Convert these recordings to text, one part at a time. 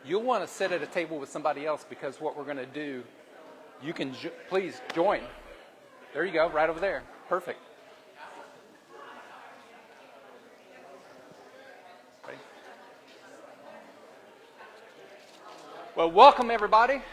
you'll want to sit at a table with somebody else because what we're going to do, you can please join. There you go, right over there. Perfect. Ready? Well, welcome everybody.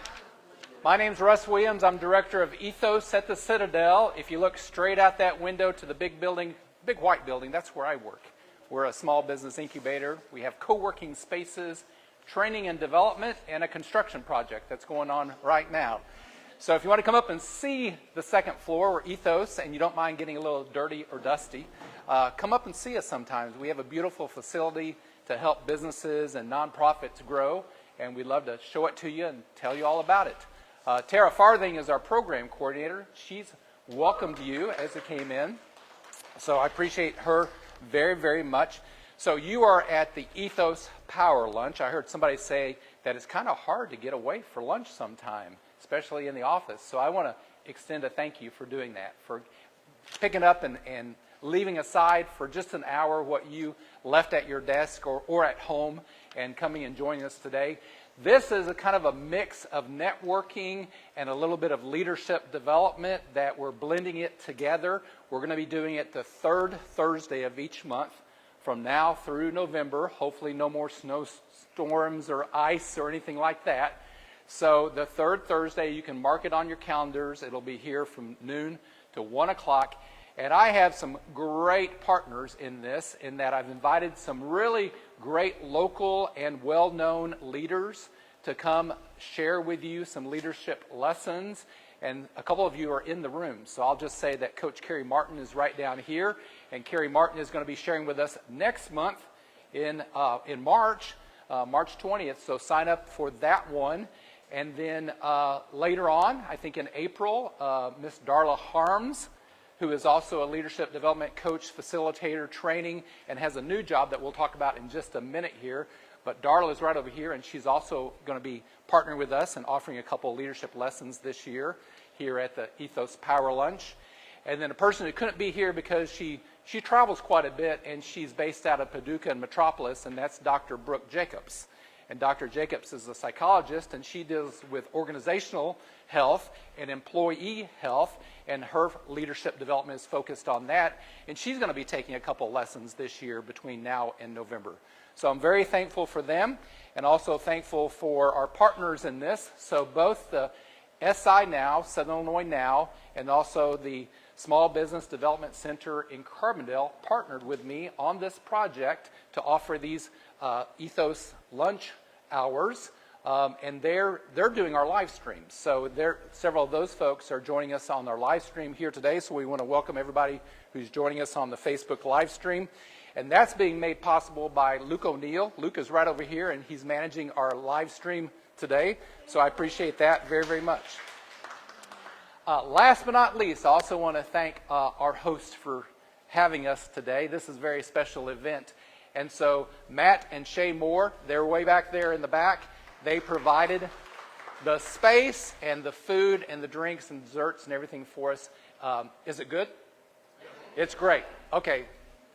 My name's Russ Williams. I'm director of EThOs at the Citadel. If you look straight out that window to the big building, big white building, that's where I work. We're a small business incubator. We have co-working spaces, training and development, and a construction project that's going on right now. So if you want to come up and see the second floor, we're EThOs, and you don't mind getting a little dirty or dusty, come up and see us sometimes. We have a beautiful facility to help businesses and nonprofits grow, and we'd love to show it to you and tell you all about it. Tara Farthing is our program coordinator. She's welcomed you as it came in. So I appreciate her very, very much. So you are at the EThOs Power Lunch. I heard somebody say that it's kind of hard to get away for lunch sometime, especially in the office. So I want to extend a thank you for doing that, for picking up and leaving aside for just an hour what you left at your desk or at home and coming and joining us today. This is a kind of a mix of networking and a little bit of leadership development that we're blending it together. We're going to be doing it the third Thursday of each month from now through November. Hopefully no more snowstorms or ice or anything like that. So the third Thursday, you can mark it on your calendars. It'll be here from noon to 1 o'clock. And I have some great partners in this, in that I've invited some really great local and well-known leaders to come share with you some leadership lessons. And a couple of you are in the room. So I'll just say that Coach Carrie Martin is right down here. And Carrie Martin is going to be sharing with us next month in March, March 20th. So sign up for that one. And then later on, I think in April, Miss Darla Harms, who is also a leadership development coach, facilitator, training, and has a new job that we'll talk about in just a minute here. But Darla is right over here, and she's also going to be partnering with us and offering a couple of leadership lessons this year here at the EThOs Power Lunch. And then a person who couldn't be here because she travels quite a bit, and she's based out of Paducah and Metropolis, and that's Dr. Brooke Jacobs. And Dr. Jacobs is a psychologist, and she deals with organizational health and employee health, and her leadership development is focused on that. And she's going to be taking a couple lessons this year between now and November. So I'm very thankful for them, and also thankful for our partners in this. So both the SI Now, Southern Illinois Now, and also the Small Business Development Center in Carbondale partnered with me on this project to offer these EThOs lunch hours, and they're doing our live stream. So several of those folks are joining us on our live stream here today, so we want to welcome everybody who's joining us on the Facebook live stream. And that's being made possible by Luke O'Neill. Luke is right over here, and he's managing our live stream today, so I appreciate that very, very much. Last but not least, I also want to thank our host for having us today. This is a very special event. And so Matt and Shay Moore, they're way back there in the back. They provided the space and the food and the drinks and desserts and everything for us. Is it good? It's great. Okay,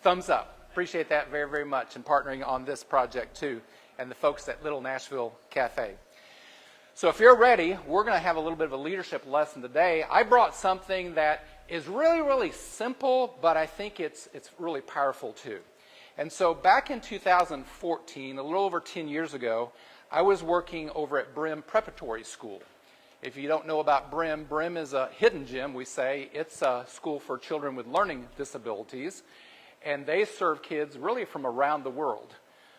thumbs up. Appreciate that very, very much, and partnering on this project too, and the folks at Little Nashville Cafe. So if you're ready, we're going to have a little bit of a leadership lesson today. I brought something that is really, really simple, but I think it's really powerful too. And so back in 2014, a little over 10 years ago, I was working over at Brim Preparatory School. If you don't know about Brim, Brim is a hidden gem, we say. It's a school for children with learning disabilities, and they serve kids really from around the world.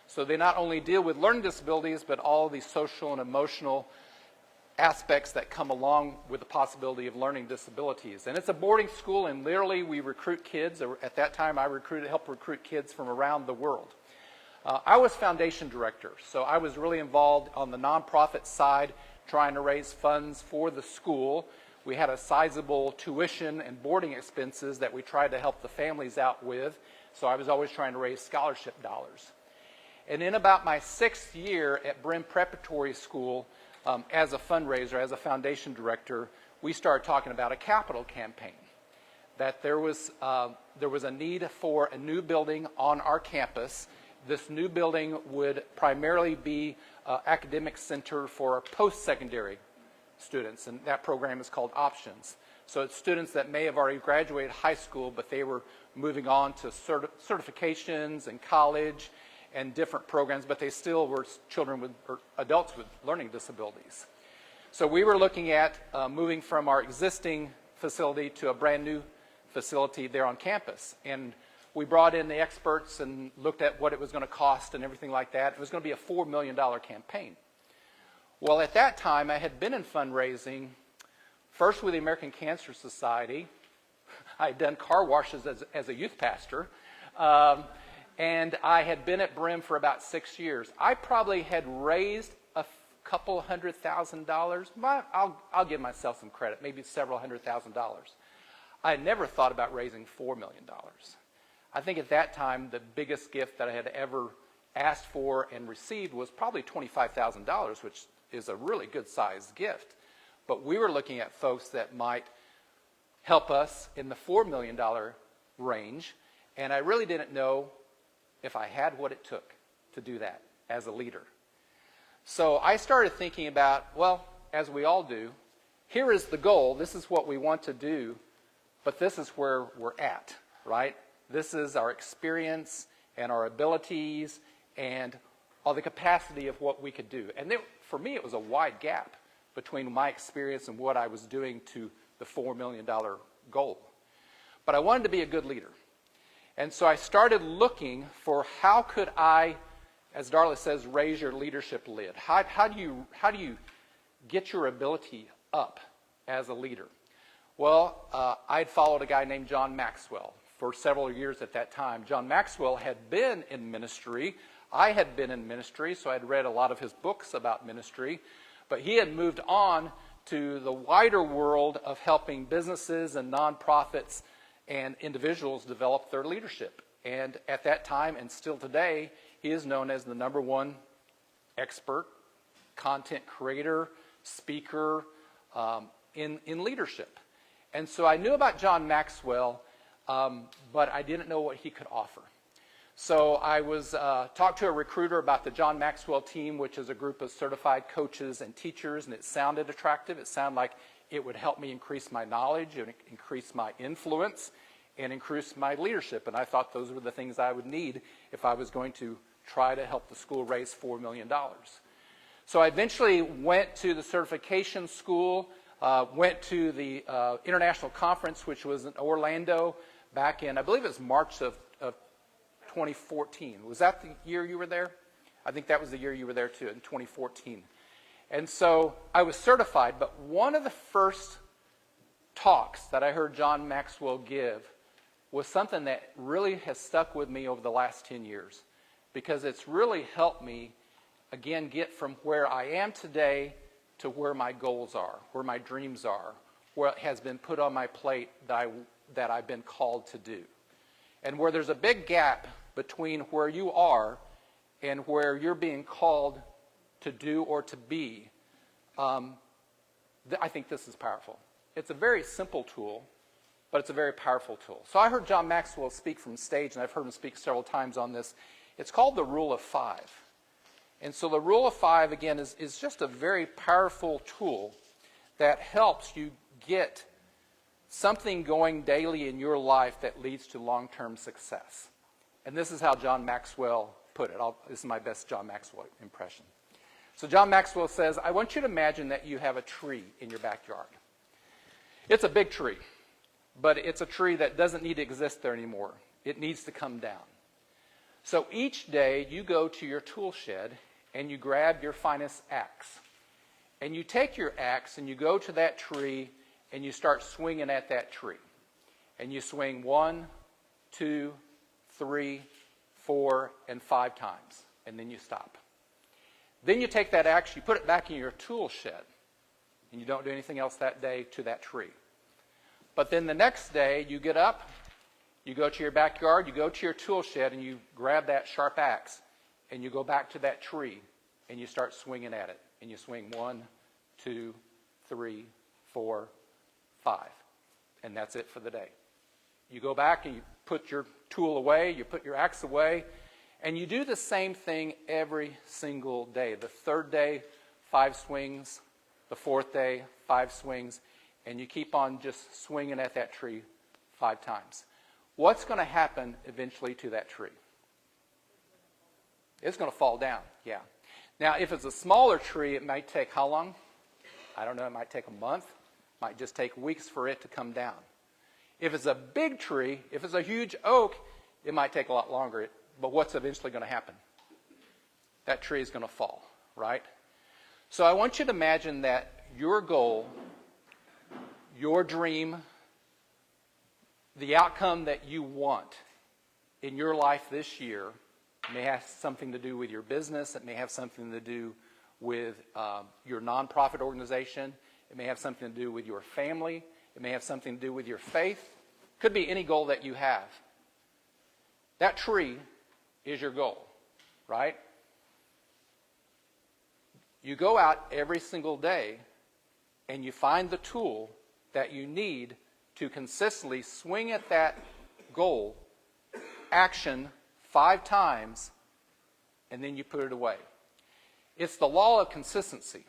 So they not only deal with learning disabilities, but all the social and emotional aspects that come along with the possibility of learning disabilities. And it's a boarding school, and literally we recruit kids. At that time, I helped recruit kids from around the world. I was foundation director, so I was really involved on the nonprofit side, trying to raise funds for the school. We had a sizable tuition and boarding expenses that we tried to help the families out with, so I was always trying to raise scholarship dollars. And in about my 6th year at Brim Preparatory School, as a fundraiser, as a foundation director, we started talking about a capital campaign. That there was a need for a new building on our campus. This new building would primarily be academic center for post-secondary students, and that program is called Options. So it's students that may have already graduated high school, but they were moving on to certifications and college and different programs, but they still were children with, or adults with learning disabilities. So we were looking at moving from our existing facility to a brand new facility there on campus. And we brought in the experts and looked at what it was going to cost and everything like that. It was going to be a $4 million campaign. Well, at that time, I had been in fundraising, first with the American Cancer Society. I had done car washes as a youth pastor. And I had been at Brim for about 6 years. I probably had raised a couple $100,000. I'll give myself some credit, maybe several $100,000. I had never thought about raising $4 million. I think at that time, the biggest gift that I had ever asked for and received was probably $25,000, which is a really good sized gift. But we were looking at folks that might help us in the $4 million range, and I really didn't know if I had what it took to do that as a leader. So I started thinking about, well, as we all do, here is the goal, this is what we want to do, but this is where we're at, right? This is our experience and our abilities and all the capacity of what we could do. And for me, it was a wide gap between my experience and what I was doing to the $4 million goal. But I wanted to be a good leader. And so I started looking for how could I, as Darla says, raise your leadership lid. How do you get your ability up as a leader? Well, I'd followed a guy named John Maxwell for several years at that time. John Maxwell had been in ministry. I had been in ministry, so I'd read a lot of his books about ministry. But he had moved on to the wider world of helping businesses and nonprofits and individuals develop their leadership. And at that time, and still today, he is known as the -- expert, content creator, speaker in leadership. And so I knew about John Maxwell, but I didn't know what he could offer. So I was talked to a recruiter about the John Maxwell team, which is a group of certified coaches and teachers, and it sounded attractive. It sounded like it would help me increase my knowledge, and increase my influence, and increase my leadership. And I thought those were the things I would need if I was going to try to help the school raise $4 million. So I eventually went to the certification school, went to the international conference, which was in Orlando back in, I believe it was March of 2014. Was that the year you were there? I think that was the year you were there too, in 2014. And so I was certified, but one of the first talks that I heard John Maxwell give was something that really has stuck with me over the last 10 years, because it's really helped me, again, get from where I am today to where my goals are, where my dreams are, what has been put on my plate that I've been called to do. And where there's a big gap between where you are and where you're being called to do or to be, I think this is powerful. It's a very simple tool, but it's a very powerful tool. So I heard John Maxwell speak from stage, and I've heard him speak several times on this. It's called the Rule of 5. And so the Rule of 5, again, is just a very powerful tool that helps you get something going daily in your life that leads to long-term success. And this is how John Maxwell put it. This is my best John Maxwell impression. So John Maxwell says, I want you to imagine that you have a tree in your backyard. It's a big tree, but it's a tree that doesn't need to exist there anymore. It needs to come down. So each day you go to your tool shed and you grab your finest axe. And you take your axe and you go to that tree and you start swinging at that tree. And you swing 1, 2, 3, 4, and 5 times. And then you stop. Then you take that axe, you put it back in your tool shed, and you don't do anything else that day to that tree. But then the next day, you get up, you go to your backyard, you go to your tool shed, and you grab that sharp axe, and you go back to that tree, and you start swinging at it. And you swing 1, 2, 3, 4, 5. And that's it for the day. You go back and you put your tool away, you put your axe away, And you do the same thing every single day. The third day, 5 swings. The fourth day, 5 swings. And you keep on just swinging at that tree 5 times. What's going to happen eventually to that tree? It's going to fall down, yeah. Now, if it's a smaller tree, it might take how long? I don't know, it might take a month. It might just take weeks for it to come down. If it's a big tree, if it's a huge oak, it might take a lot longer. But what's eventually going to happen? That tree is going to fall, right? So I want you to imagine that your goal, your dream, the outcome that you want in your life this year may have something to do with your business. It may have something to do with your nonprofit organization. It may have something to do with your family. It may have something to do with your faith. Could be any goal that you have. That tree is your goal, right? You go out every single day and you find the tool that you need to consistently swing at that goal, action 5 times, and then you put it away. It's the law of consistency,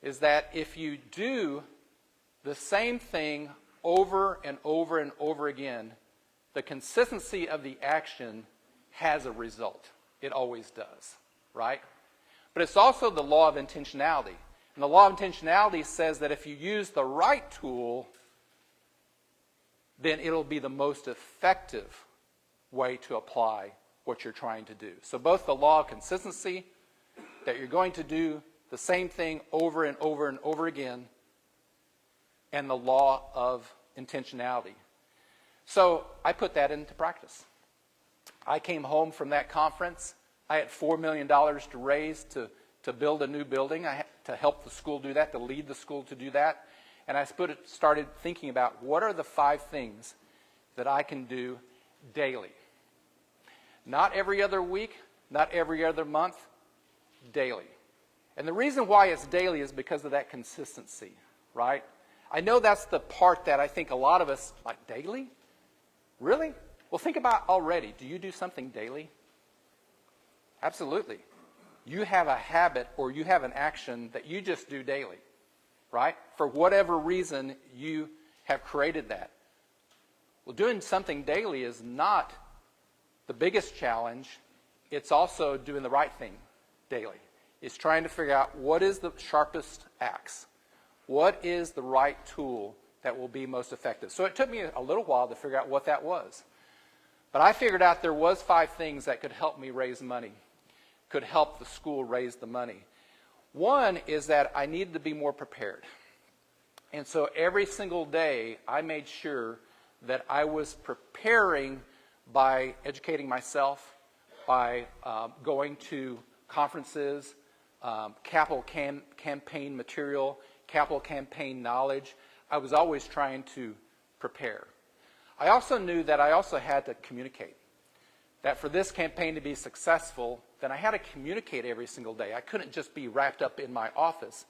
is that if you do the same thing over and over and over again, the consistency of the action has a result. It always does, right? But it's also the law of intentionality. And the law of intentionality says that if you use the right tool, then it'll be the most effective way to apply what you're trying to do. So both the law of consistency, that you're going to do the same thing over and over and over again, and the law of intentionality. So I put that into practice. I came home from that conference. I had $4 million to raise to build a new building. I had to help the school do that, to lead the school to do that. And I started thinking about what are the 5 things that I can do daily. Not every other week, not every other month, daily. And the reason why it's daily is because of that consistency, right? I know that's the part that I think a lot of us, like, daily? Really? Well, think about already. Do you do something daily? Absolutely. You have a habit or you have an action that you just do daily, right? For whatever reason, you have created that. Well, doing something daily is not the biggest challenge. It's also doing the right thing daily. It's trying to figure out what is the sharpest axe. What is the right tool that will be most effective? So it took me a little while to figure out what that was. But I figured out there was 5 things that could help me raise money, could help the school raise the money. One is that I needed to be more prepared. And so every single day I made sure that I was preparing by educating myself, by going to conferences, capital campaign material, capital campaign knowledge. I was always trying to prepare. I also knew that I also had to communicate. That for this campaign to be successful, then I had to communicate every single day. I couldn't just be wrapped up in my office,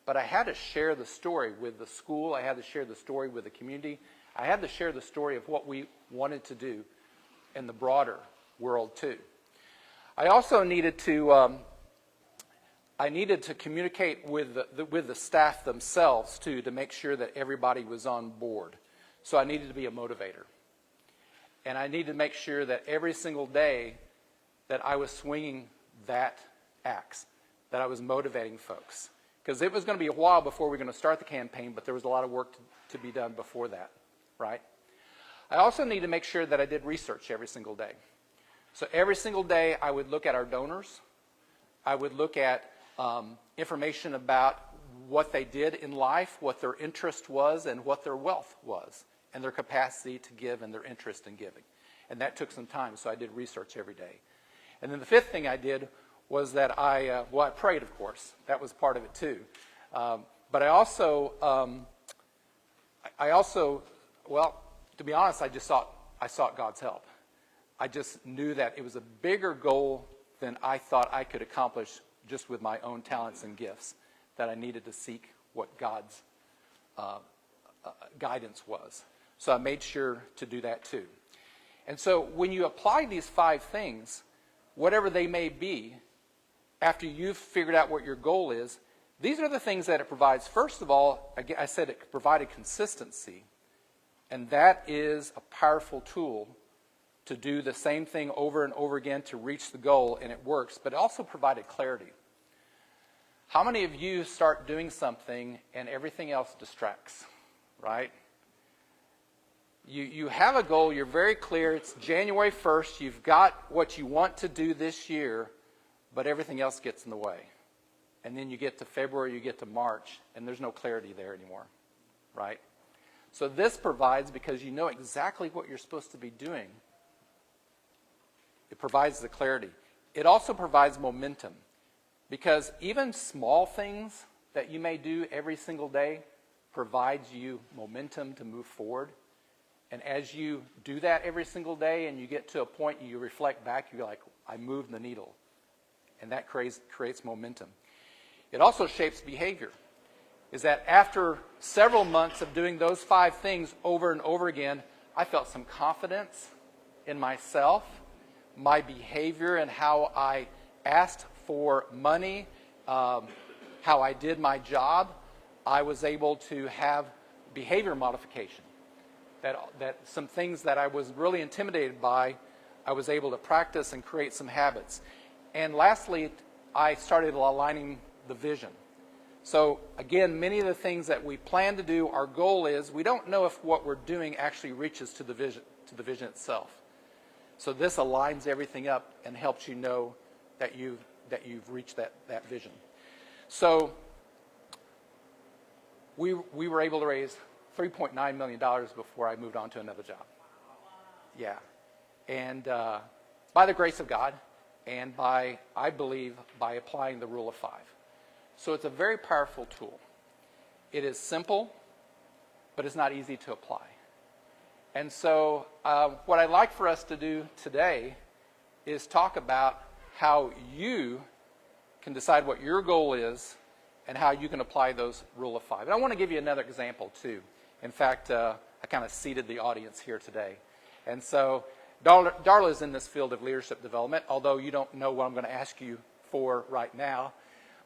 but I had to share the story with the school. I had to share the story with the community. I had to share the story of what we wanted to do in the broader world too. I also needed to communicate with the staff themselves too, to make sure that everybody was on board. So I needed to be a motivator. And I needed to make sure that every single day that I was swinging that axe, that I was motivating folks. Because it was going to be a while before we were going to start the campaign, but there was a lot of work to be done before that, right? I also needed to make sure that I did research every single day. So every single day I would look at our donors. I would look at information about what they did in life, what their interest was, and what their wealth was, and their capacity to give and their interest in giving. And that took some time, so I did research every day. And then the 5th thing I did was that I prayed, of course. That was part of it too. But I also, well, to be honest, I sought God's help. I just knew that it was a bigger goal than I thought I could accomplish just with my own talents and gifts, that I needed to seek what God's guidance was. So I made sure to do that too. And so when you apply these 5 things, whatever they may be, after you've figured out what your goal is, these are the things that it provides. First of all, I said it provided consistency, and that is a powerful tool to do the same thing over and over again to reach the goal, and it works, but it also provided clarity. How many of you start doing something and everything else distracts, right? You have a goal, you're very clear, it's January 1st, you've got what you want to do this year, but everything else gets in the way. And then you get to February, you get to March, and there's no clarity there anymore, right? So this provides, because you know exactly what you're supposed to be doing, it provides the clarity. It also provides momentum, because even small things that you may do every single day provides you momentum to move forward. And as you do that every single day and you get to a point and you reflect back, you're like, I moved the needle. And that creates momentum. It also shapes behavior. Is that after several months of doing those 5 things over and over again, I felt some confidence in myself, my behavior and how I asked for money, how I did my job. I was able to have behavior modification. That some things that I was really intimidated by, I was able to practice and create some habits. And lastly, I started aligning the vision. So again, many of the things that we plan to do, our goal is, we don't know if what we're doing actually reaches to the vision itself. So this aligns everything up and helps you know that you've reached that vision. So we were able to raise $3.9 million before I moved on to another job. Yeah. And by the grace of God, and I believe, by applying the rule of 5. So it's a very powerful tool. It is simple, but it's not easy to apply. And so what I'd like for us to do today is talk about how you can decide what your goal is and how you can apply those rule of 5. And I want to give you another example, too. In fact, I kind of seeded the audience here today. And so Darla is in this field of leadership development, although you don't know what I'm going to ask you for right now.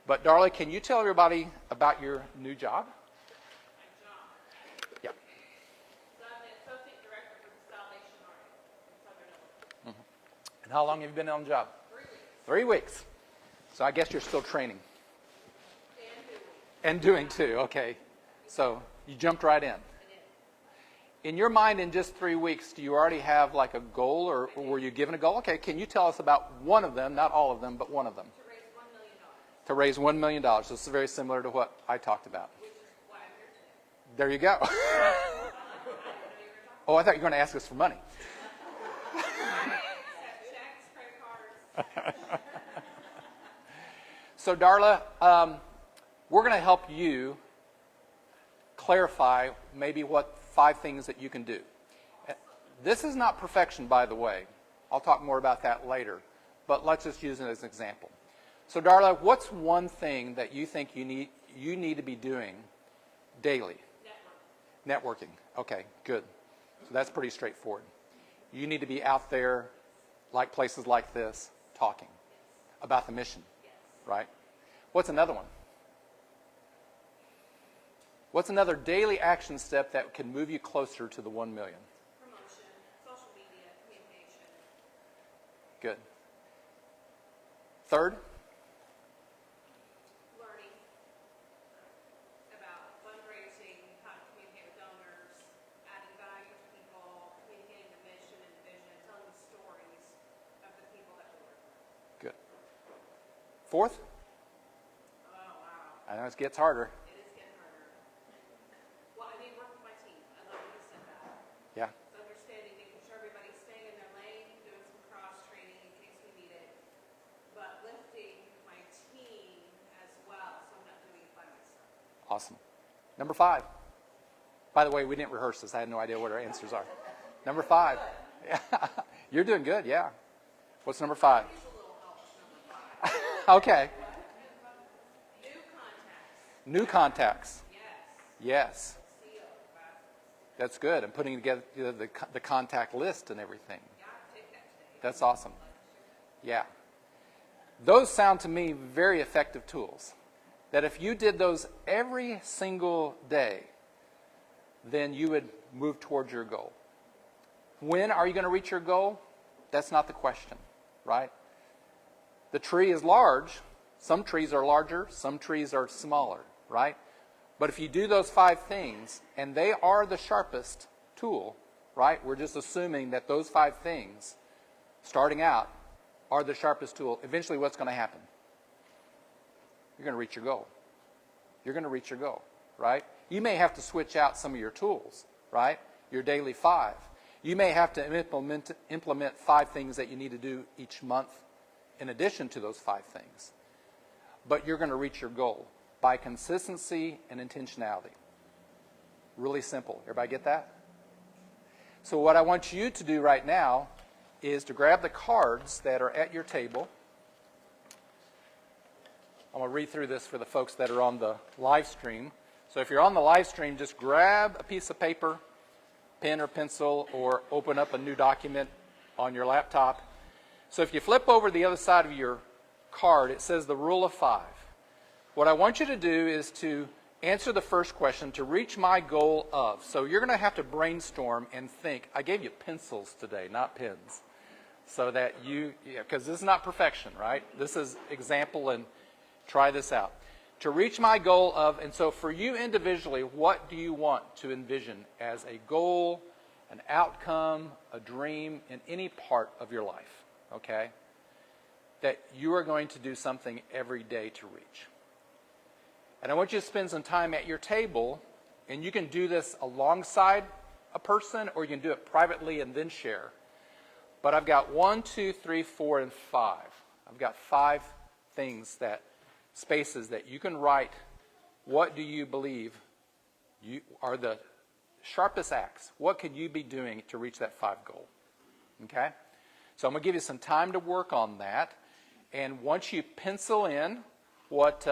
But Darla, can you tell everybody about your new job? My job? Yeah. So I'm the Associate Director for the Salvation Army in Southern Illinois. Mm-hmm. And how long have you been on the job? 3 weeks. 3 weeks. So I guess you're still training. And doing. And doing too, okay. So you jumped right in. I did. In your mind, in just 3 weeks, do you already have like a goal, or were you given a goal? Okay, can you tell us about one of them, not all of them, but one of them? To raise $1 million. To raise $1 million. So this is very similar to what I talked about. Which is why I'm here today. There you go. Oh, I thought you were going to ask us for money. Checks, credit cards. So Darla, we're going to help you clarify maybe what 5 things that you can do. This is not perfection, by the way. I'll talk more about that later. But let's just use it as an example. So Darla, what's one thing that you think you need to be doing daily? Networking. Okay, good. So that's pretty straightforward. You need to be out there, like places like this, talking about the mission, right? What's another one? What's another daily action step that can move you closer to the 1 million? Promotion, social media, communication. Good. Third? Learning about fundraising, how to communicate with donors, adding value to people, communicating the mission and the vision, telling the stories of the people that we work with. Good. Fourth? Oh, wow. I know it gets harder. It is getting harder. Well, I need to work with my team. I love that you said that. Yeah. It's understanding, making sure everybody's staying in their lane, doing some cross-training in case we need it, but lifting my team as well, so I'm not doing it by myself. Awesome. Number 5. By the way, we didn't rehearse this. I had no idea what our answers are. Number 5. Yeah. You're doing good, yeah. What's number 5? Here's a little help with number 5. Okay. New contacts. New contacts. Yes. Yes. That's good. And putting together the contact list and everything. Yeah, I'll take that today. That's awesome. Yeah. Those sound to me very effective tools. That if you did those every single day, then you would move towards your goal. When are you going to reach your goal? That's not the question, right? The tree is large. Some trees are larger, some trees are smaller, right? But if you do those 5 things, and they are the sharpest tool, right? We're just assuming that those 5 things, starting out, are the sharpest tool. Eventually, what's going to happen? You're going to reach your goal. You're going to reach your goal, right? You may have to switch out some of your tools, right? Your daily 5. You may have to implement 5 things that you need to do each month in addition to those 5 things. But you're going to reach your goal by consistency and intentionality. Really simple. Everybody get that? So what I want you to do right now is to grab the cards that are at your table. I'm going to read through this for the folks that are on the live stream. So if you're on the live stream, just grab a piece of paper, pen or pencil, or open up a new document on your laptop. So if you flip over the other side of your card, it says the rule of 5. What I want you to do is to answer the first question, to reach my goal of. So you're going to have to brainstorm and think. I gave you pencils today, not pens. So that because this is not perfection, right? This is example, and try this out. To reach my goal of, and so for you individually, what do you want to envision as a goal, an outcome, a dream in any part of your life, okay? That you are going to do something every day to reach. And I want you to spend some time at your table, and you can do this alongside a person, or you can do it privately and then share. But I've got 1, 2, 3, 4, and 5. I've got 5 things spaces that you can write. What do you believe you are the sharpest axe? What could you be doing to reach that 5 goal? Okay? So I'm going to give you some time to work on that. And once you pencil in what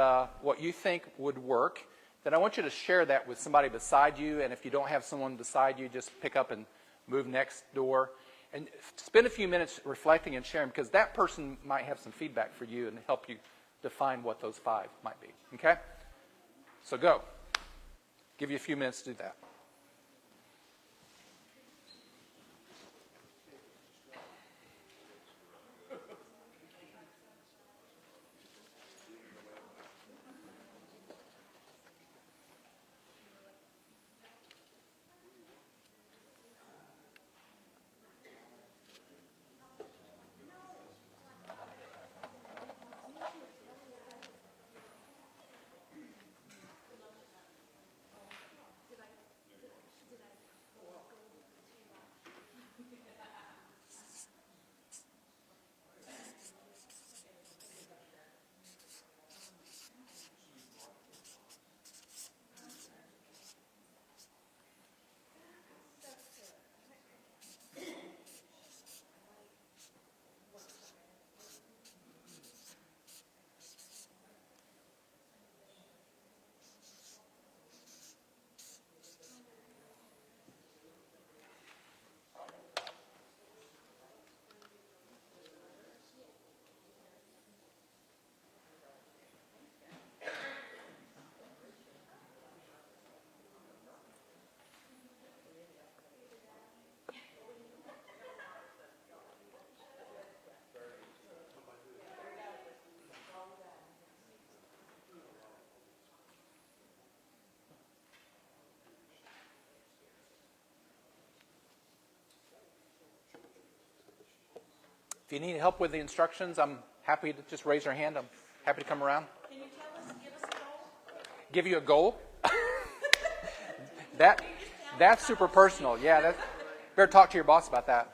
you think would work, then I want you to share that with somebody beside you. And if you don't have someone beside you, just pick up and move next door. And spend a few minutes reflecting and sharing, because that person might have some feedback for you and help you define what those 5 might be. Okay? So go. Give you a few minutes to do that. If you need help with the instructions, I'm happy to just raise your hand. I'm happy to come around. Can you give us a goal? Give you a goal? That's super personal. Yeah, better talk to your boss about that.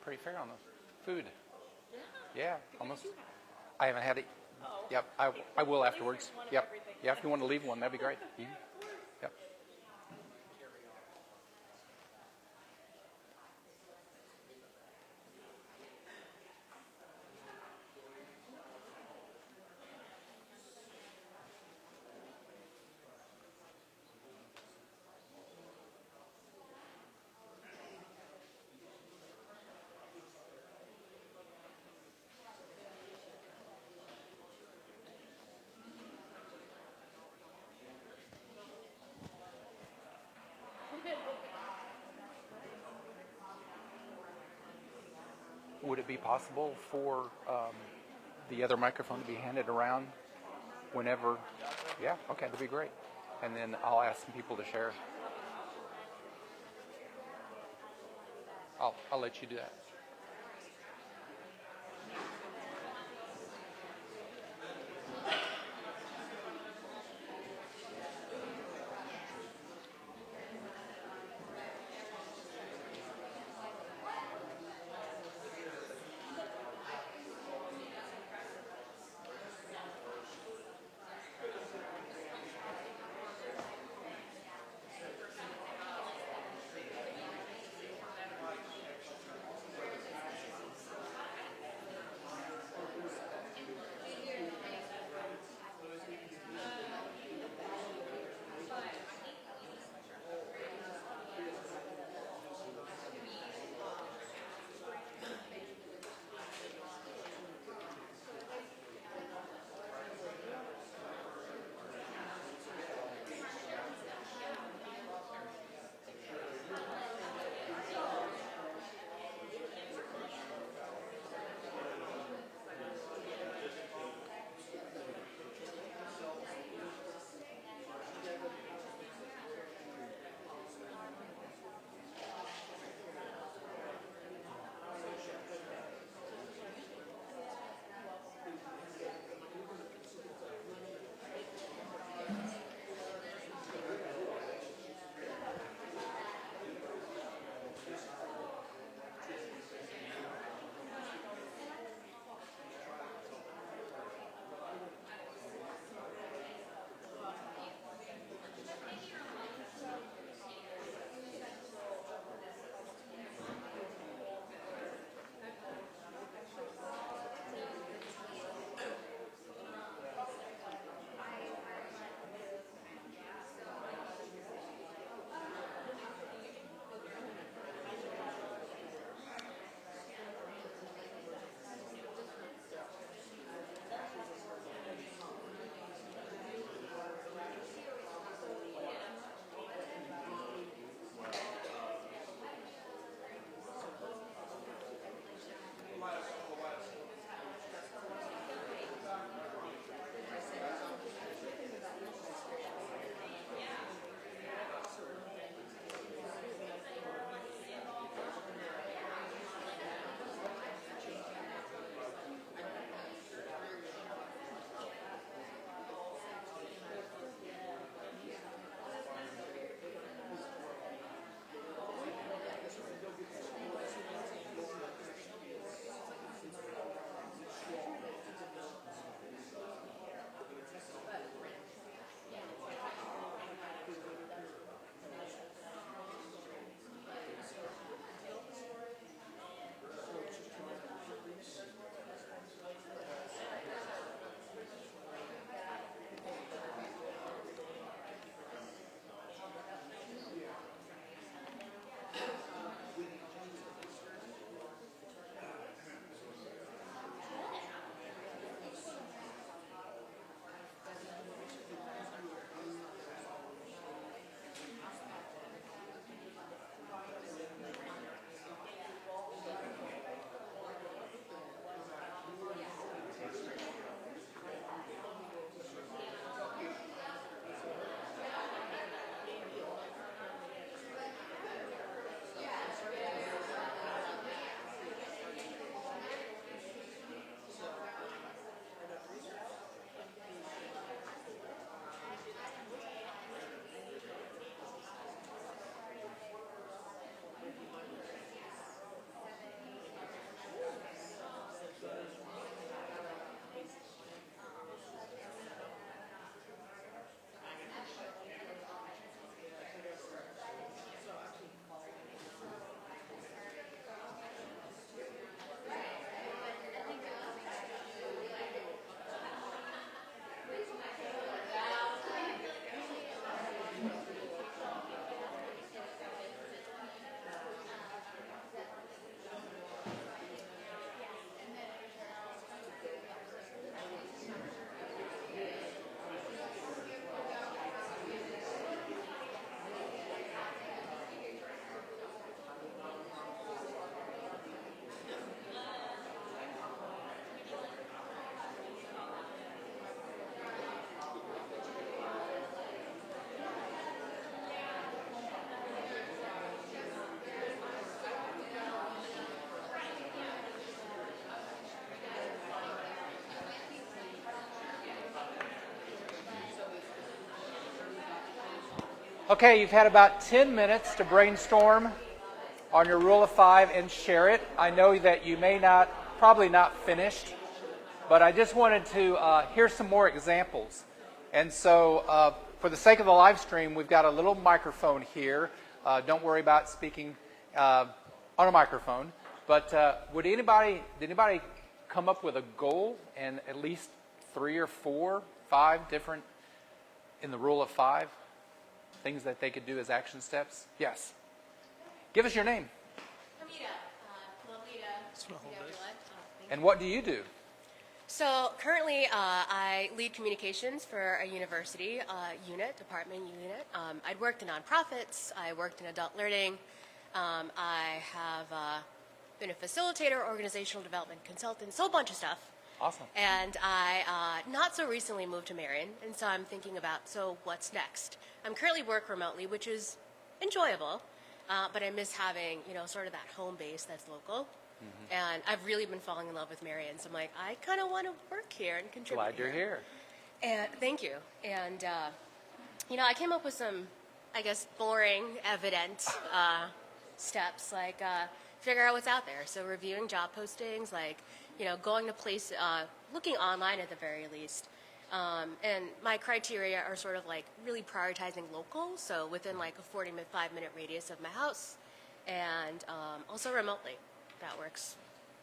pretty fair on the food. Yeah, almost. I haven't had it. Yep, I will afterwards. Yep. Yeah, if you want to leave one, that'd be great. Yep. Would it be possible for the other microphone to be handed around whenever? Yeah, okay, that'd be great. And then I'll ask some people to share. I'll let you do that. Okay, you've had about 10 minutes to brainstorm on your rule of 5 and share it. I know that you may not, probably not finished, but I just wanted to hear some more examples. And so for the sake of the live stream, we've got a little microphone here. Don't worry about speaking on a microphone. But did anybody come up with a goal and at least 3 or 4, 5 different in the rule of 5 things that they could do as action steps? Yes. Give us your name. And what do you do? So currently, I lead communications for a university department unit. I'd worked in nonprofits. I worked in adult learning. I have been a facilitator, organizational development consultant, so a bunch of stuff. Awesome. And I not so recently moved to Marion, and so I'm thinking about, so what's next? I'm currently work remotely, which is enjoyable, but I miss having, sort of that home base that's local. Mm-hmm. And I've really been falling in love with Marion, so I'm like, I kind of want to work here and contribute. Glad you're here. And thank you. And I came up with some, I guess, boring, evident steps, like figure out what's out there. So reviewing job postings, like going to places, looking online at the very least. And my criteria are sort of like really prioritizing local, so within like a 45-minute radius of my house, and also remotely. That works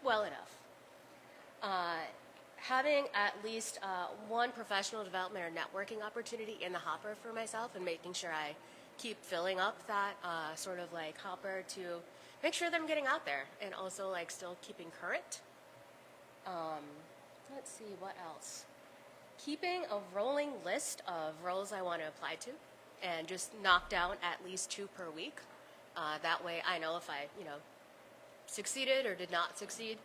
well enough. Having at least one professional development or networking opportunity in the hopper for myself, and making sure I keep filling up that sort of like hopper to make sure that I'm getting out there, and also like still keeping current. Let's see, what else? Keeping a rolling list of roles I want to apply to, and just knock down at least 2 per week. That way I know if I, succeeded or did not succeed.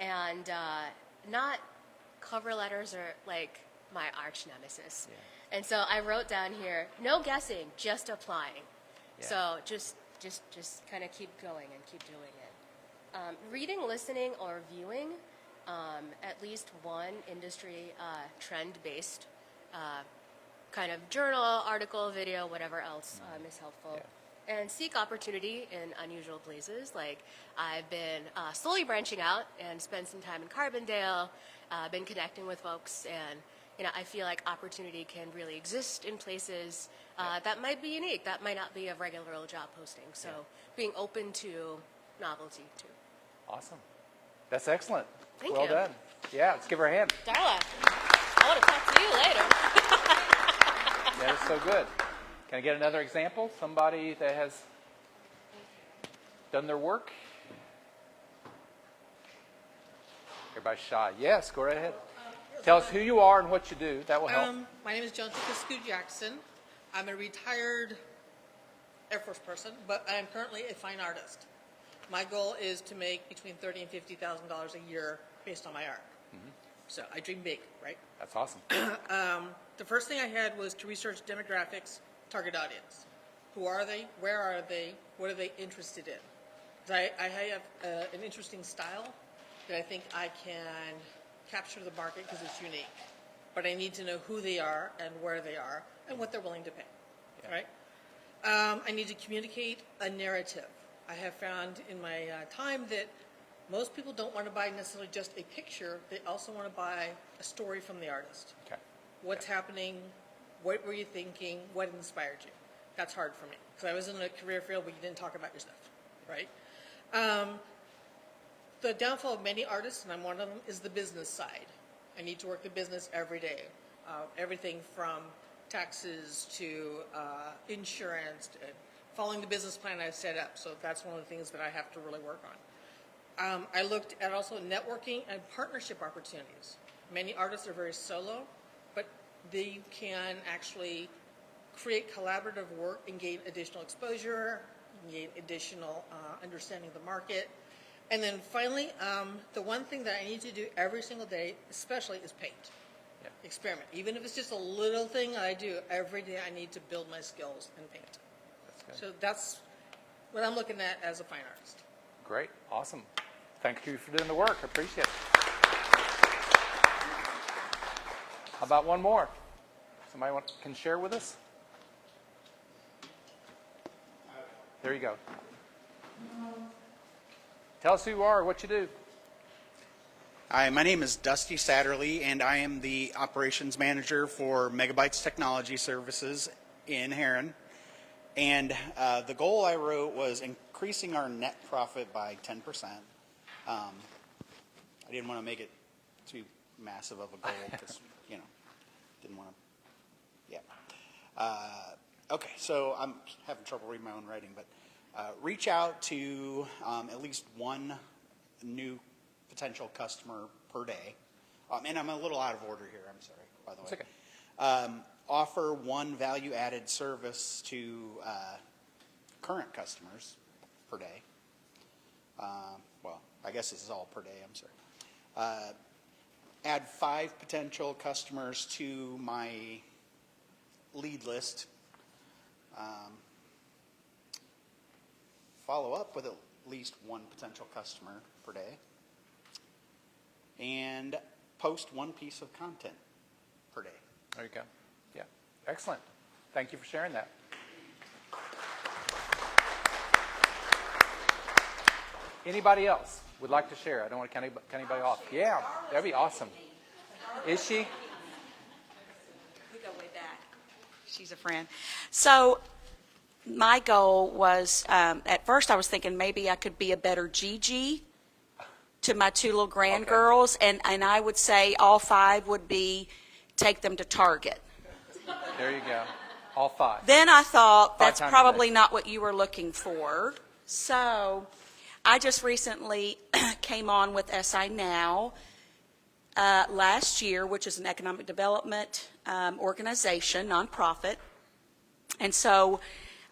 And not cover letters are like my arch nemesis. Yeah. And so I wrote down here, no guessing, just applying. Yeah. So just kind of keep going and keep doing it. Reading, listening, or viewing at least one industry trend-based kind of journal, article, video, whatever else is helpful. Yeah. And seek opportunity in unusual places. Like I've been slowly branching out and spent some time in Carbondale, been connecting with folks, and I feel like opportunity can really exist in places that might be unique, that might not be a regular old job posting. So being open to novelty too. Awesome. That's excellent. Thank well you. done. Yeah, let's give her a hand. Darla, I want to talk to you later. That is so good. Can I get another example? Somebody that has done their work? Everybody's shy. Yes, go right ahead. Tell us who you are and what you do. That will help. My name is Jessica Scoot Jackson. I'm a retired Air Force person, but I am currently a fine artist. My goal is to make between $30,000 and $50,000 a year based on my art. Mm-hmm. So I dream big, right? That's awesome. The first thing I had was to research demographics, target audience. Who are they? Where are they? What are they interested in? 'Cause I have an interesting style that I think I can capture the market because it's unique. But I need to know who they are and where they are and what they're willing to pay, right? I need to communicate a narrative. I have found in my time that most people don't want to buy necessarily just a picture. They also want to buy a story from the artist. Okay. What's happening? What were you thinking? What inspired you? That's hard for me because I was in a career field where you didn't talk about your stuff, right? The downfall of many artists, and I'm one of them, is the business side. I need to work the business every day. Everything from taxes to insurance, to following the business plan I've set up. So that's one of the things that I have to really work on. I looked at also networking and partnership opportunities. Many artists are very solo, but they can actually create collaborative work and gain additional exposure, gain additional understanding of the market. And then finally, the one thing that I need to do every single day, especially, is paint. Yeah. Experiment. Even if it's just a little thing I do, every day I need to build my skills and paint. That's good. So that's what I'm looking at as a fine artist. Great. Awesome. Thank you for doing the work. I appreciate it. How about one more? Somebody can share with us? There you go. Tell us who you are, what you do. Hi, my name is Dusty Satterley, and I am the operations manager for Megabytes Technology Services in Heron. And the goal I wrote was increasing our net profit by 10%. I didn't want to make it too massive of a goal because, didn't want to, okay, so I'm having trouble reading my own writing, but reach out to at least one new potential customer per day. And I'm a little out of order here, I'm sorry, by the way. It's okay. Offer one value-added service to current customers per day. Well, I guess this is all per day, I'm sorry. Add 5 potential customers to my lead list. Follow up with at least one potential customer per day. And post one piece of content per day. There you go. Yeah. Excellent. Thank you for sharing that. Anybody else would like to share? I don't want to cut anybody off. Yeah, that'd be awesome. Is she? We go way back. She's a friend. So my goal was, at first I was thinking maybe I could be a better Gigi to my 2 little grand girls, and I would say all 5 would be take them to Target. There you go. All 5. Then I thought 5 that's times a probably day. not what you were looking for. So I just recently came on with SI Now last year, which is an economic development organization, nonprofit. And so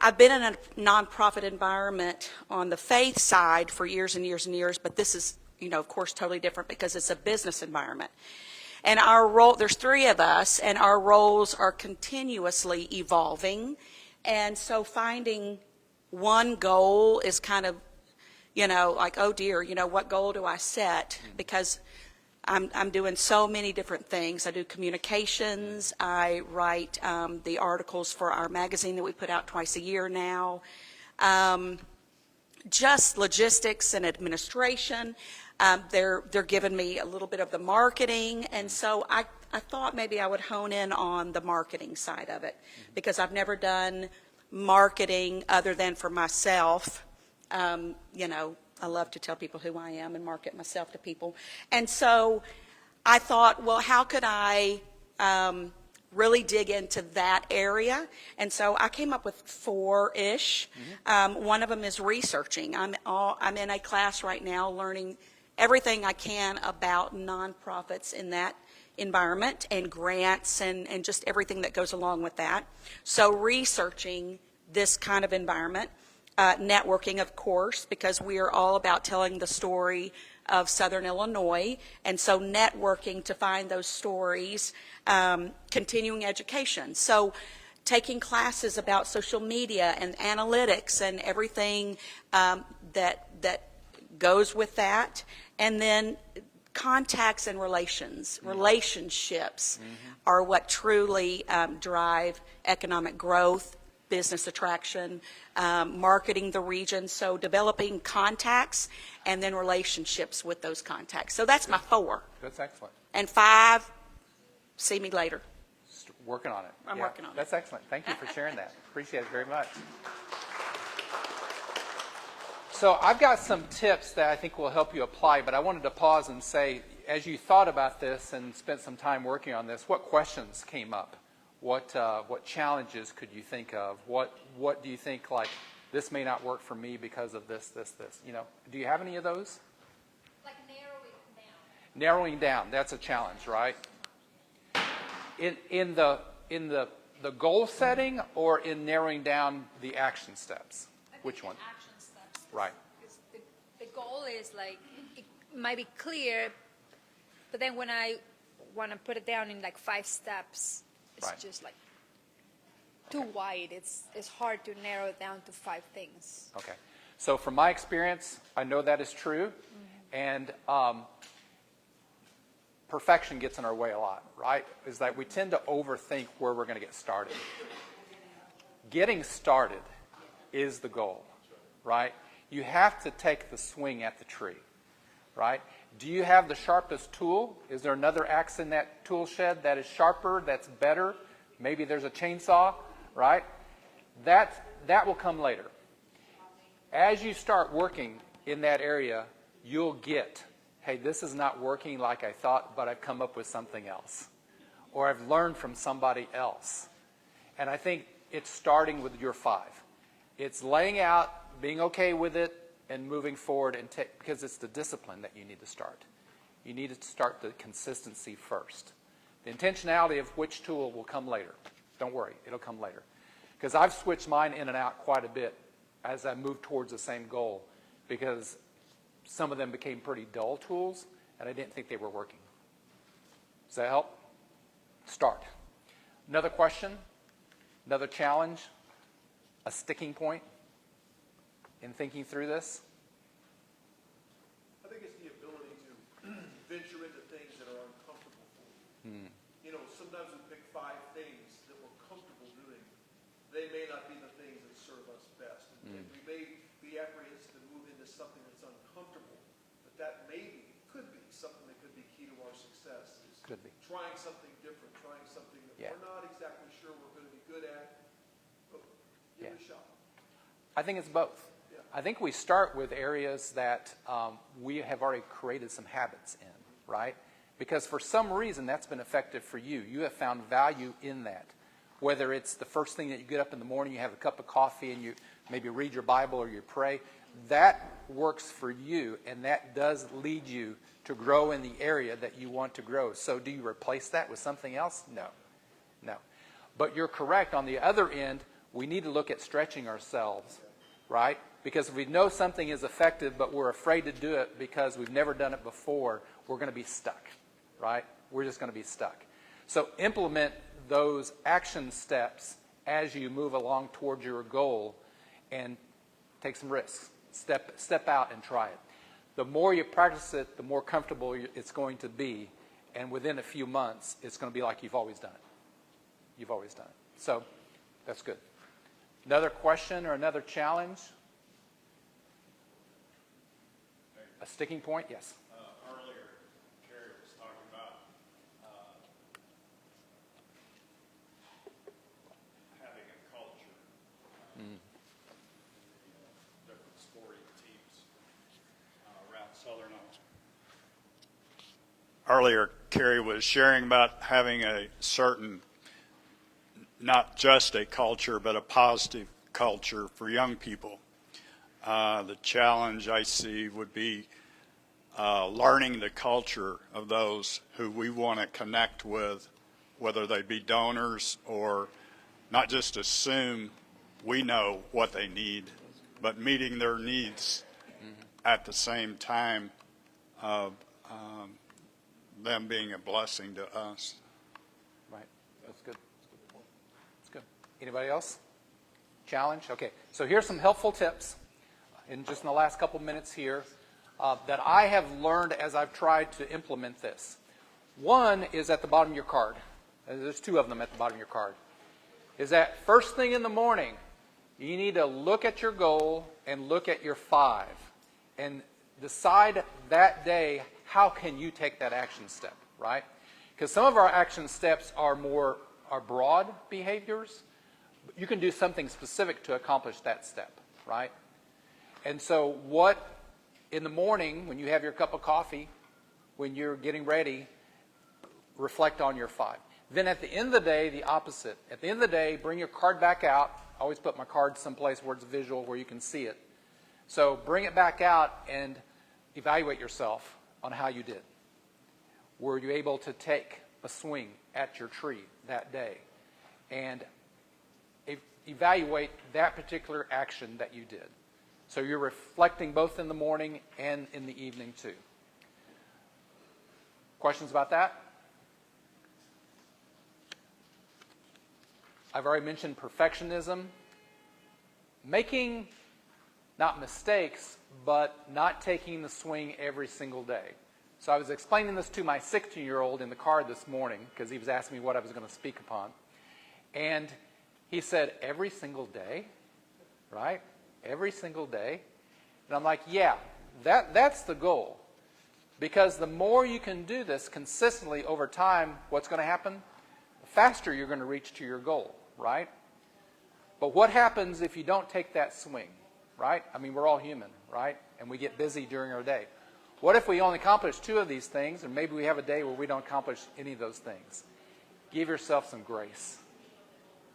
I've been in a nonprofit environment on the faith side for years and years and years, but this is, of course, totally different because it's a business environment. And our role, there's 3 of us, and our roles are continuously evolving. And so finding one goal is kind of, like, oh dear, what goal do I set? Because I'm doing so many different things. I do communications. I write the articles for our magazine that we put out twice a year now. Just logistics and administration. They're giving me a little bit of the marketing, and so I thought maybe I would hone in on the marketing side of it because I've never done marketing other than for myself. I love to tell people who I am and market myself to people. And so I thought, well, how could I really dig into that area? And so I came up with 4-ish. One of them is researching. I'm in a class right now learning everything I can about nonprofits in that environment and grants and just everything that goes along with that. So researching this kind of environment. Networking, of course, because we are all about telling the story of Southern Illinois, and so networking to find those stories, continuing education. So taking classes about social media and analytics and everything that goes with that, and then contacts and relationships are what truly drive economic growth, business attraction, marketing the region, so developing contacts and then relationships with those contacts. So that's my 4. That's excellent. And 5, see me later. Just working on it. I'm working on it. That's excellent. Thank you for sharing that. Appreciate it very much. So I've got some tips that I think will help you apply, but I wanted to pause and say, as you thought about this and spent some time working on this, what questions came up? What challenges could you think of? What do you think, like, this may not work for me because of this? Do you have any of those? Like narrowing down. Narrowing down, that's a challenge, right? In the goal setting or in narrowing down the action steps? Which one? Action steps. Right. Because the goal is like, it might be clear, but then when I want to put it down in like 5 steps, it's Right. just like too wide. It's hard to narrow it down to 5 things. Okay. So from my experience, I know that is true. And perfection gets in our way a lot, right? Is that we tend to overthink where we're going to get started. Getting started is the goal. right? You have to take the swing at the tree, right? Do you have the sharpest tool? Is there another axe in that tool shed that is sharper, that's better? Maybe there's a chainsaw, right? That will come later. As you start working in that area, you'll get, hey, this is not working like I thought, but I've come up with something else. Or I've learned from somebody else. And I think it's starting with your 5. It's laying out, being okay with it, and moving forward, and because it's the discipline that you need to start. You need to start the consistency first. The intentionality of which tool will come later. Don't worry, it'll come later. Because I've switched mine in and out quite a bit as I moved towards the same goal, because some of them became pretty dull tools, and I didn't think they were working. Does that help? Start. Another question, another challenge, a sticking point in thinking through this? I think it's the ability to venture into things that are uncomfortable for you. You know, sometimes we pick 5 things that we're comfortable doing. They may not be the things that serve us best. And we may be apprehensive to move into something that's uncomfortable, but that could be something that could be key to our success. Is Could be. trying something different, trying something that we're not exactly sure we're going to be good at, but give it a shot. I think it's both. I think we start with areas that we have already created some habits in, right? Because for some reason that's been effective for you. You have found value in that. Whether it's the first thing that you get up in the morning, you have a cup of coffee and you maybe read your Bible or you pray, that works for you, and that does lead you to grow in the area that you want to grow. So do you replace that with something else? No. No. But you're correct. On the other end, we need to look at stretching ourselves, right? Because if we know something is effective, but we're afraid to do it because we've never done it before, we're going to be stuck, right? We're just going to be stuck. So implement those action steps as you move along towards your goal and take some risks. Step out and try it. The more you practice it, the more comfortable it's going to be. And within a few months, it's going to be like you've always done it. You've always done it. So that's good. Another question or another challenge? A sticking point? Yes. Earlier, Carrie was talking about having a culture, different sporting teams around Southern Iowa. Earlier, Carrie was sharing about having a certain, not just a culture, but a positive culture for young people. The challenge I see would be learning the culture of those who we want to connect with, whether they be donors or not just assume we know what they need, but meeting their needs at the same time of them being a blessing to us. Right. That's good. That's good. Anybody else? Challenge? Okay. So here's some helpful tips in just in the last couple minutes here that I have learned as I've tried to implement this. One is at the bottom of your card. There's 2 of them at the bottom of your card. Is that first thing in the morning, you need to look at your goal and look at your 5 and decide that day, how can you take that action step, right? Because some of our action steps are broad behaviors. You can do something specific to accomplish that step, right? And so in the morning, when you have your cup of coffee, when you're getting ready, reflect on your 5. Then at the end of the day, the opposite. At the end of the day, bring your card back out. I always put my card someplace where it's visual, where you can see it. So bring it back out and evaluate yourself on how you did. Were you able to take a swing at your tree that day? And evaluate that particular action that you did. So you're reflecting both in the morning and in the evening too. Questions about that? I've already mentioned perfectionism. Making, not mistakes, but not taking the swing every single day. So I was explaining this to my 16-year-old in the car this morning because he was asking me what I was going to speak upon. And he said, every single day, right? every single day? And I'm like, yeah, that's the goal. Because the more you can do this consistently over time, what's going to happen? The faster you're going to reach to your goal, right? But what happens if you don't take that swing, right? I mean, we're all human, right? And we get busy during our day. What if we only accomplish 2 of these things, and maybe we have a day where we don't accomplish any of those things? Give yourself some grace.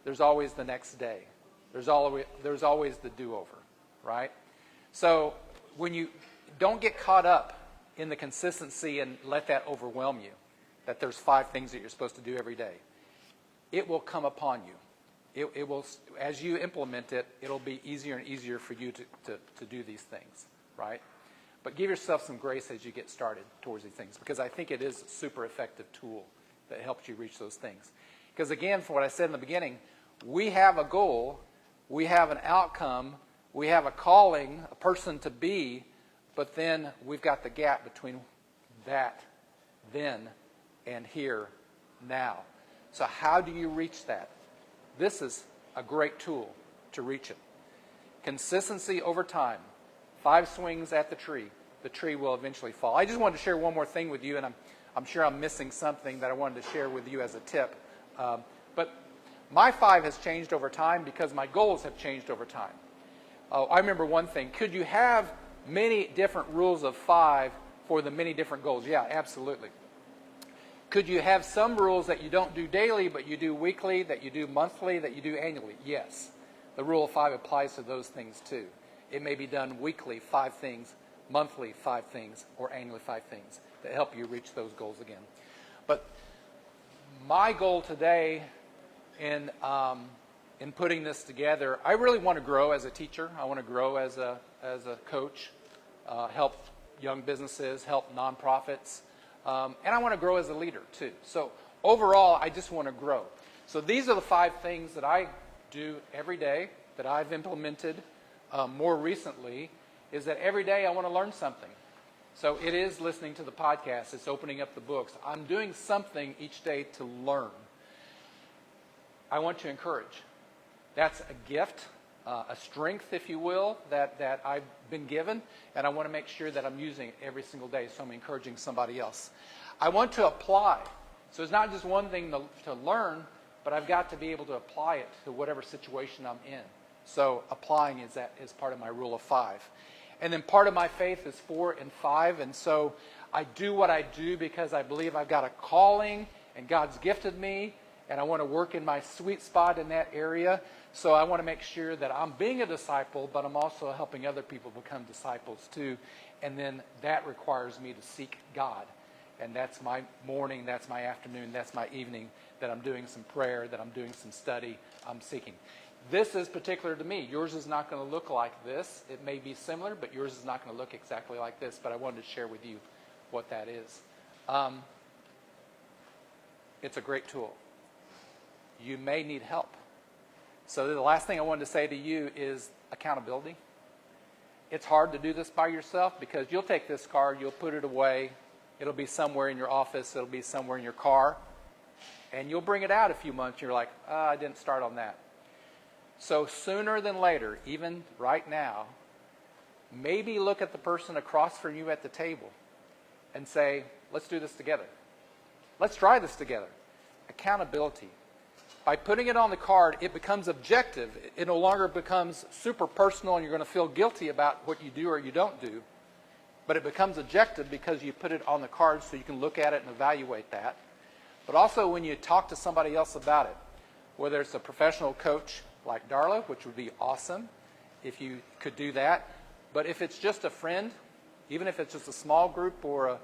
There's always the next day. There's always the do-over, right? So when you don't get caught up in the consistency and let that overwhelm you, that there's 5 things that you're supposed to do every day, it will come upon you. It will, as you implement it, it'll be easier and easier for you to do these things, right? But give yourself some grace as you get started towards these things, because I think it is a super effective tool that helps you reach those things. Because again, from what I said in the beginning, we have a goal, we have an outcome, we have a calling, a person to be, but then we've got the gap between that, then, and here, now. So how do you reach that? This is a great tool to reach it. Consistency over time. 5 swings at the tree will eventually fall. I just wanted to share one more thing with you, and I'm sure I'm missing something that I wanted to share with you as a tip. But my 5 has changed over time because my goals have changed over time. I remember one thing. Could you have many different rules of 5 for the many different goals? Yeah, absolutely. Could you have some rules that you don't do daily, but you do weekly, that you do monthly, that you do annually? Yes. The rule of 5 applies to those things too. It may be done weekly, 5 things, monthly, 5 things, or annually 5 things that help you reach those goals again. But my goal today in putting this together, I really want to grow as a teacher. I want to grow as a coach, help young businesses, help nonprofits, and I want to grow as a leader too. So overall, I just want to grow. So these are the 5 things that I do every day that I've implemented more recently, is that every day I want to learn something. So it is listening to the podcast. It's opening up the books. I'm doing something each day to learn. I want to encourage. That's a gift, a strength, if you will, that I've been given, and I want to make sure that I'm using it every single day, so I'm encouraging somebody else. I want to apply. So it's not just one thing to learn, but I've got to be able to apply it to whatever situation I'm in. So applying is part of my rule of 5. And then part of my faith is 4 and 5, and so I do what I do because I believe I've got a calling, and God's gifted me, and I want to work in my sweet spot in that area. So I want to make sure that I'm being a disciple, but I'm also helping other people become disciples too. And then that requires me to seek God. And that's my morning, that's my afternoon, that's my evening, that I'm doing some prayer, that I'm doing some study, I'm seeking. This is particular to me. Yours is not going to look like this. It may be similar, but yours is not going to look exactly like this. But I wanted to share with you what that is. It's a great tool. You may need help. So the last thing I wanted to say to you is accountability. It's hard to do this by yourself because you'll take this card, you'll put it away. It'll be somewhere in your office. It'll be somewhere in your car. And you'll bring it out a few months. You're like, I didn't start on that. So sooner than later, even right now, maybe look at the person across from you at the table and say, let's do this together. Let's try this together. Accountability. By putting it on the card, it becomes objective. It no longer becomes super personal and you're going to feel guilty about what you do or you don't do. But it becomes objective because you put it on the card so you can look at it and evaluate that. But also when you talk to somebody else about it, whether it's a professional coach like Darla, which would be awesome if you could do that. But if it's just a friend, even if it's just a small group or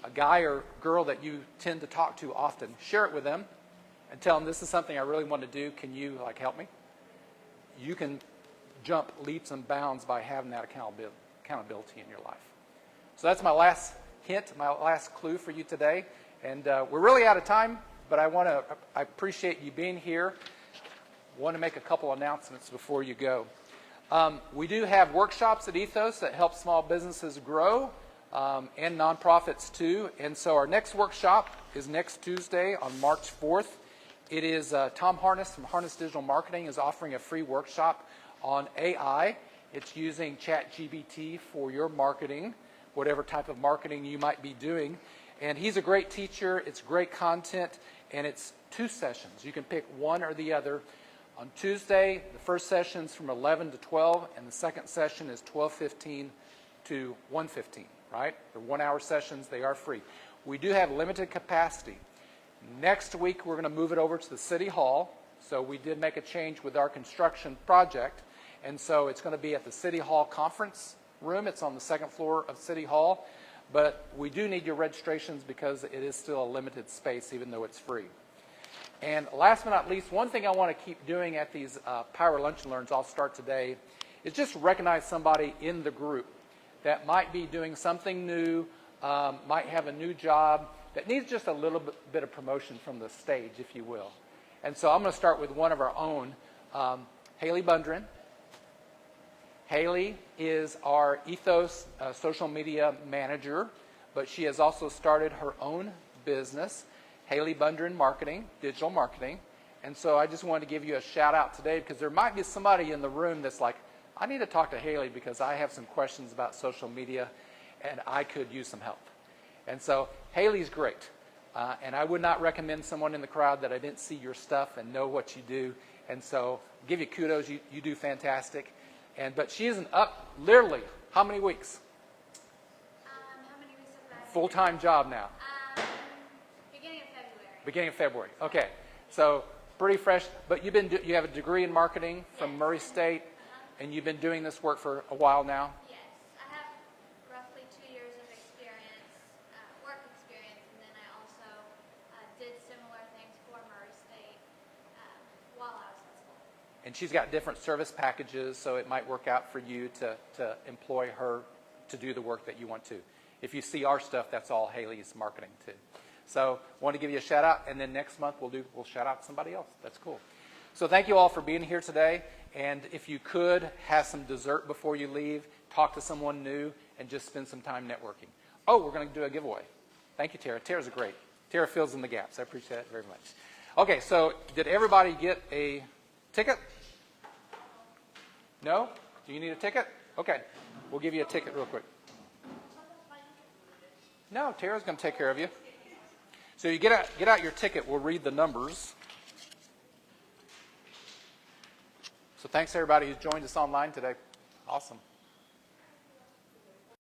a guy or girl that you tend to talk to often, share it with them and tell them, this is something I really want to do. Can you help me? You can jump leaps and bounds by having that accountability in your life. So that's my last hint, my last clue for you today. And we're really out of time, but I appreciate you being here. Want to make a couple announcements before you go. We do have workshops at EThOs that help small businesses grow and nonprofits too. And so our next workshop is next Tuesday on March 4th. It is Tom Harness from Harness Digital Marketing is offering a free workshop on AI. It's using ChatGPT for your marketing, whatever type of marketing you might be doing. And he's a great teacher. It's great content, and it's 2 sessions. You can pick one or the other. On Tuesday, the first session is from 11 to 12, and the second session is 12:15 to 1:15, right? They're 1-hour sessions. They are free. We do have limited capacity. Next week, we're going to move it over to the City Hall. So we did make a change with our construction project, and so it's going to be at the City Hall conference room. It's on the 2nd floor of City Hall, but we do need your registrations because it is still a limited space, even though it's free. And last but not least, one thing I want to keep doing at these Power Lunch and Learns, I'll start today, is just recognize somebody in the group that might be doing something new, might have a new job, that needs just a little bit of promotion from the stage, if you will. And so I'm going to start with one of our own, Haley Bundren. Haley is our EThOs social media manager, but she has also started her own business, Haley Bundren Marketing, digital marketing. And so I just wanted to give you a shout out today because there might be somebody in the room that's like, I need to talk to Haley because I have some questions about social media and I could use some help. And so Haley's great. And I would not recommend someone in the crowd that I didn't see your stuff and know what you do. And so give you kudos. You do fantastic. But she isn't up literally how many weeks? How many weeks have I? Full-time job now. Beginning of February. Beginning of February. Okay. So pretty fresh. But you have a degree in marketing from Murray State, and you've been doing this work for a while now? Yes. I have roughly 2 years of experience, work experience, and then I also did similar things for Murray State while I was at school. And she's got different service packages, so it might work out for you to employ her to do the work that you want to. If you see our stuff, that's all Haley's marketing too. So I want to give you a shout out, and then next month we'll shout out somebody else. That's cool. So thank you all for being here today. And if you could, have some dessert before you leave, talk to someone new, and just spend some time networking. Oh, we're going to do a giveaway. Thank you, Tara. Tara's great. Tara fills in the gaps. I appreciate it very much. Okay, so did everybody get a ticket? No? Do you need a ticket? Okay. We'll give you a ticket real quick. No, Tara's going to take care of you. So you get out your ticket. We'll read the numbers. So thanks, everybody who's joined us online today. Awesome.